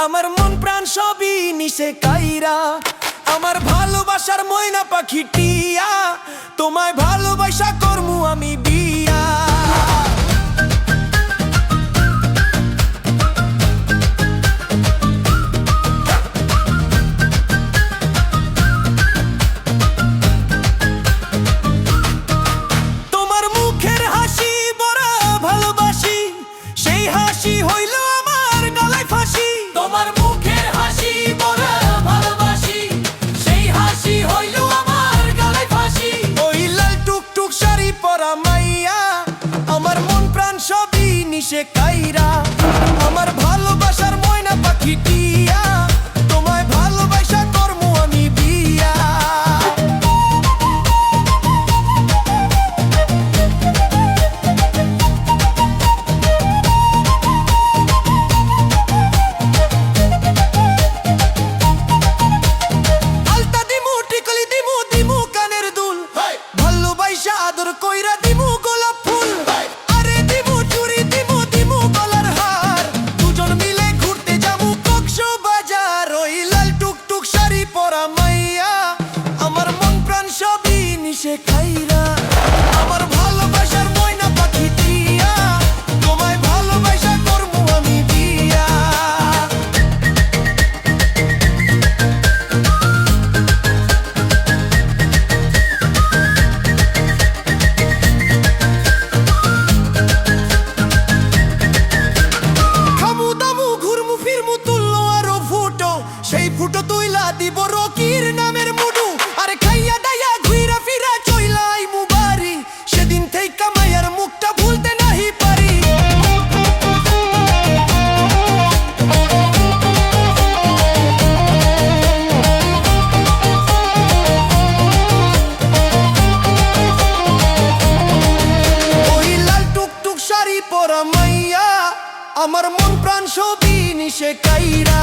আমার মন প্রাণ সবই নিশে কাইরা, আমার ভালোবাসার ময়না পাখি টিয়া, তোমায় ভালোবাসা করমু আমি বিয়া। তোমার মুখের হাসি বড় ভালোবাসি, সেই হাসি হইল আমার গলায় ফাঁসি। তোমার মুখের হাসি বড় ভালোবাসি, সেই হাসি হইল আমার গলায় ফাঁসি। ওই লাল টুকটুক শাড়ি পরা মাইয়া, আমার মন প্রাণ সবই নিশে কাইরা, আমার ভালোবাসার ময়না পাখি টিয়া, তোমায় ভালোবাসা করমু আমি বিয়া। আলতা দিমু টিকলি দিমু দিমু কানের দুল, ভালোবাসা আদর কইরা দিমু গোলাপ ফুল। আরে দিমু চুড়ি দিমু দিমু গলার হার, দুজন মিলে ঘুরতে যাবো কক্সবাজার। ওই লাল টুকটুক শাড়ি পরা মাইয়া, আমার মন প্রাণ সবই নিশে খাইরা, আমার ভালোবাসার ময়না পাখি টিয়া, তোমায় ভালোবাসা করমু আমি বিয়া। খামু দামু ঘুরমু ফিরমু তুললো আরো ফুটো, সেই ফুটো তুইলা দিব রকির নামের মুডু। আরে খাইয়া দাইয়া ঘুইরা ফিরা চইলা আইমু বাড়ি, সেদিন থেইকা মাইয়ার মুখটা ভুলতে নাহি পারি। ওই লাল টুকটুক শাড়ি পরা মাইয়া, আমার মন প্রাণ সবই নিশে কাইরা।